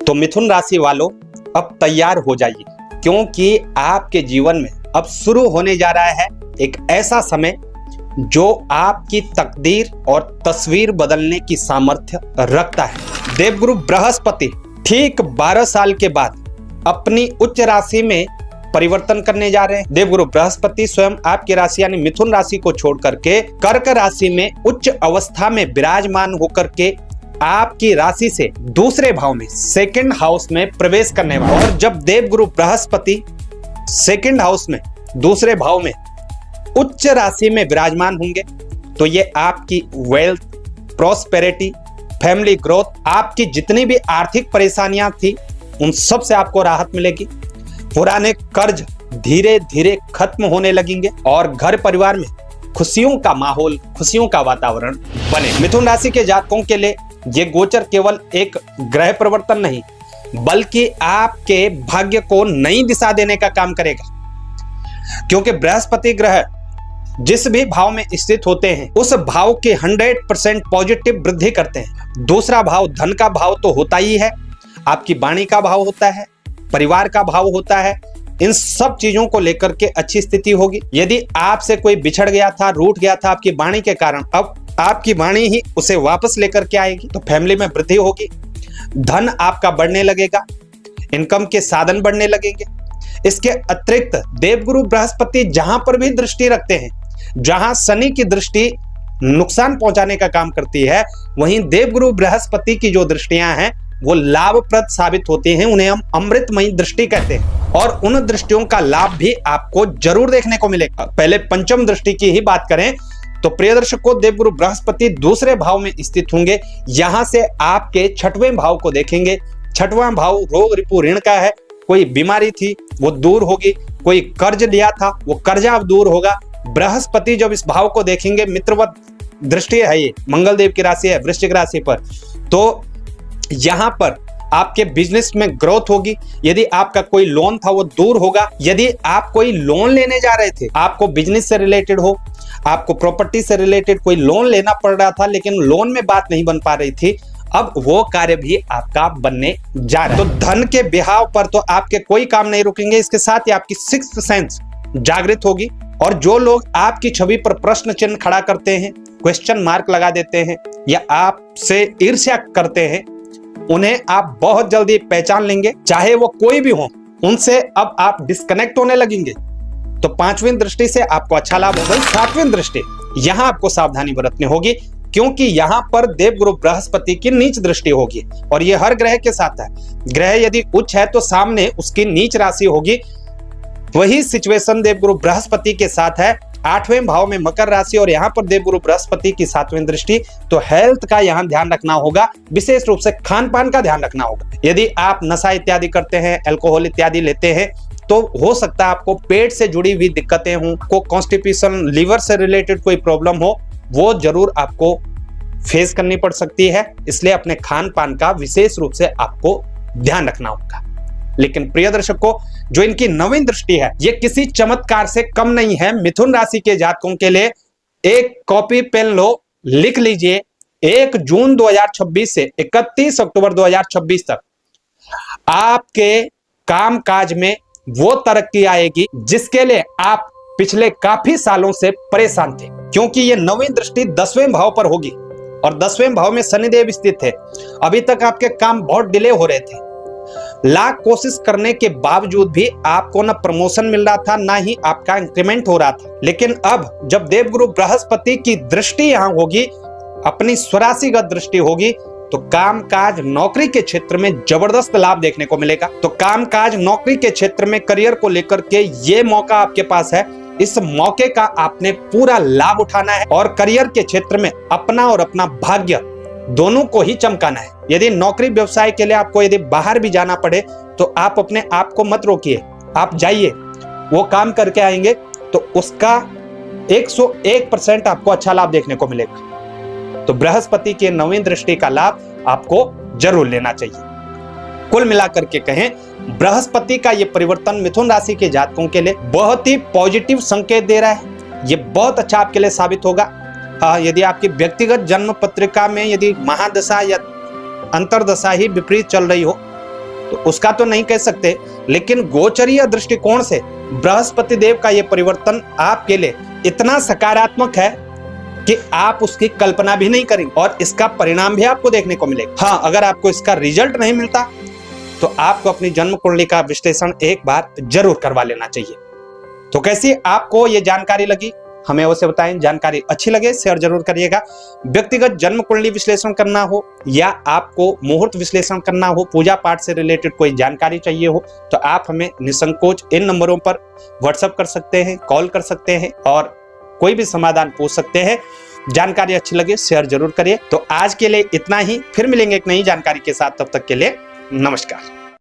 तो मिथुन राशि वालों अब तैयार हो जाइए, क्योंकि आपके जीवन में अब शुरू होने जा रहा है एक ऐसा समय जो आपकी तकदीर और तस्वीर बदलने की सामर्थ्य रखता है। देवगुरु बृहस्पति ठीक 12 साल के बाद अपनी उच्च राशि में परिवर्तन करने जा रहे हैं। देवगुरु बृहस्पति स्वयं आपकी राशि यानी मिथुन राशि को छोड़ करके कर्क राशि में उच्च अवस्था में विराजमान होकर के आपकी राशि से दूसरे भाव में सेकंड हाउस में प्रवेश करने वाला। और जब देवगुरु बृहस्पति सेकंड हाउस में दूसरे भाव में उच्च राशि में विराजमान होंगे तो ये आपकी वेल्थ, प्रॉस्पेरिटी, फैमिली ग्रोथ, आपकी जितनी भी आर्थिक परेशानियां थी उन सब से आपको राहत मिलेगी। पुराने कर्ज धीरे धीरे खत्म होने लगेंगे और घर परिवार में खुशियों का माहौल, खुशियों का वातावरण बने। मिथुन राशि के जातकों के लिए ये गोचर केवल एक ग्रह परिवर्तन नहीं बल्कि आपके भाग्य को नई दिशा देने का काम करेगा, क्योंकि बृहस्पति ग्रह जिस भी भाव में स्थित होते हैं उस भाव के 100% पॉजिटिव वृद्धि करते हैं। दूसरा भाव धन का भाव तो होता ही है, आपकी वाणी का भाव होता है, परिवार का भाव होता है। इन सब चीजों को लेकर के अच्छी स्थिति होगी। यदि आपसे कोई बिछड़ गया था, रूठ गया था आपकी वाणी के कारण, अब आपकी वाणी ही उसे वापस लेकर के आएगी तो फैमिली में वृद्धि होगी, धन आपका बढ़ने लगेगा, इनकम के साधन बढ़ने लगेंगे। इसके अतिरिक्त देवगुरु बृहस्पति जहां पर भी दृष्टि रखते हैं, जहां शनि की दृष्टि नुकसान पहुंचाने का काम करती है, वहीं देवगुरु बृहस्पति की जो दृष्टियां हैं वो लाभप्रद साबित होती हैं। उन्हें हम अमृतमयी दृष्टि कहते हैं और उन दृष्टियों का लाभ भी आपको जरूर देखने को मिलेगा। पहले पंचम दृष्टि की ही बात करें तो प्रिय दर्शकों, देवगुरु बृहस्पति दूसरे भाव में स्थित होंगे। यहां से आपके छठवें भाव को देखेंगे। छठवां भाव रोग रिपु ऋण का है। कोई बीमारी थी वो दूर होगी, कोई कर्ज लिया था वो कर्जा अब दूर होगा। बृहस्पति जब इस भाव को देखेंगे, मित्रवत दृष्टि है, ये मंगल देव की राशि है वृश्चिक राशि पर, तो यहां पर आपके बिजनेस में ग्रोथ होगी। यदि आपका कोई लोन था वो दूर होगा। यदि आप कोई लोन लेने जा रहे थे, आपको बिजनेस से रिलेटेड हो, आपको प्रॉपर्टी से रिलेटेड कोई लोन लेना पड़ रहा था लेकिन लोन में बात नहीं बन पा रही थी, अब वो कार्य भी आपका बनने जा रहा है। तो धन के बिहाव पर तो आपके कोई काम नहीं रुकेंगे। इसके साथ ही आपकी सिक्स्थ सेंस जागृत होगी और जो लोग आपकी छवि पर प्रश्न चिन्ह खड़ा करते हैं, क्वेश्चन मार्क लगा देते हैं या आपसे ईर्ष्या करते हैं, उन्हें आप बहुत जल्दी पहचान लेंगे, चाहे वो कोई भी हो, उनसे अब आप डिस्कनेक्ट होने लगेंगे। तो पांचवीं दृष्टि से आपको अच्छा लाभ होगा। सातवीं दृष्टि, यहां आपको सावधानी बरतनी होगी क्योंकि यहां पर देवगुरु बृहस्पति की नीच दृष्टि होगी और यह हर ग्रह के साथ है। ग्रह यदि उच्च है तो सामने उसकी नीच राशि होगी। वही सिचुएशन देवगुरु बृहस्पति के साथ है। 8वें भाव में मकर राशि और यहाँ पर देवगुरु बृहस्पति की 7वीं दृष्टि। तो हेल्थ का यहाँ ध्यान रखना होगा, विशेष रूप से खान पान का ध्यान रखना होगा। यदि आप नशा इत्यादि करते हैं, अल्कोहल इत्यादि लेते हैं, तो हो सकता है आपको पेट से जुड़ी हुई दिक्कतें हों, को कॉन्स्टिपेशन, लीवर से रिलेटेड कोई प्रॉब्लम हो, वो जरूर आपको फेस करनी पड़ सकती है। इसलिए अपने खान पान का विशेष रूप से आपको ध्यान रखना होगा। लेकिन प्रिय दर्शकों, जो इनकी 9वीं दृष्टि है ये किसी चमत्कार से कम नहीं है। मिथुन राशि के जातकों के लिए एक कॉपी पेन लो, लिख लीजिए 1 जून 2026 से 31 अक्टूबर 2026 तक आपके काम काज में वो तरक्की आएगी जिसके लिए आप पिछले काफी सालों से परेशान थे, क्योंकि ये 9वीं दृष्टि 10वें भाव पर होगी और 10वें भाव में शनिदेव स्थित है। अभी तक आपके काम बहुत डिले हो रहे थे, लाख कोशिश करने के बावजूद भी आपको ना प्रमोशन मिल रहा था, ना ही आपका इंक्रीमेंट हो रहा था। लेकिन अब जब देवगुरु बृहस्पति की दृष्टि यहां होगी, अपनी स्वराशिगत दृष्टि होगी, तो कामकाज नौकरी के क्षेत्र में जबरदस्त लाभ देखने को मिलेगा। तो कामकाज नौकरी के क्षेत्र में करियर को लेकर के ये मौका आपके पास है। इस मौके का आपने पूरा लाभ उठाना है और करियर के क्षेत्र में अपना और अपना भाग्य दोनों को ही चमकाना है। यदि नौकरी व्यवसाय के लिए आपको यदि बाहर भी जाना पड़े तो आप अपने आप को मत रोकिए, आप जाइए, वो काम करके आएंगे तो उसका 101% आपको अच्छा लाभ देखने को मिलेगा। तो बृहस्पति के 9वीं दृष्टि का लाभ आपको जरूर लेना चाहिए। कुल मिलाकर के कहें, बृहस्पति का ये परिवर्तन मिथुन राशि के जातकों के लिए बहुत ही पॉजिटिव संकेत दे रहा है। ये बहुत अच्छा आपके लिए साबित होगा। यदि आपकी व्यक्तिगत जन्म पत्रिका में यदि महादशा या अंतरदशा ही विपरीत चल रही हो तो उसका तो नहीं कह सकते, लेकिन गोचरीय दृष्टिकोण से बृहस्पति देव का ये परिवर्तन आपके लिए इतना सकारात्मक है कि आप उसकी कल्पना भी नहीं करेंगे और इसका परिणाम भी आपको देखने को मिलेगा। हाँ, अगर आपको इसका रिजल्ट नहीं मिलता तो आपको अपनी जन्म कुंडली का विश्लेषण एक बार जरूर करवा लेना चाहिए। तो कैसी आपको ये जानकारी लगी, हमें अवश्य बताएं। जानकारी अच्छी लगे शेयर जरूर करिएगा। व्यक्तिगत जन्म कुंडली विश्लेषण करना हो या आपको मुहूर्त विश्लेषण करना हो, पूजा पाठ से रिलेटेड कोई जानकारी चाहिए हो, तो आप हमें निसंकोच इन नंबरों पर व्हाट्सएप कर सकते हैं, कॉल कर सकते हैं और कोई भी समाधान पूछ सकते हैं। जानकारी अच्छी लगे शेयर जरूर करिए। तो आज के लिए इतना ही, फिर मिलेंगे एक नई जानकारी के साथ। तब तक के लिए नमस्कार।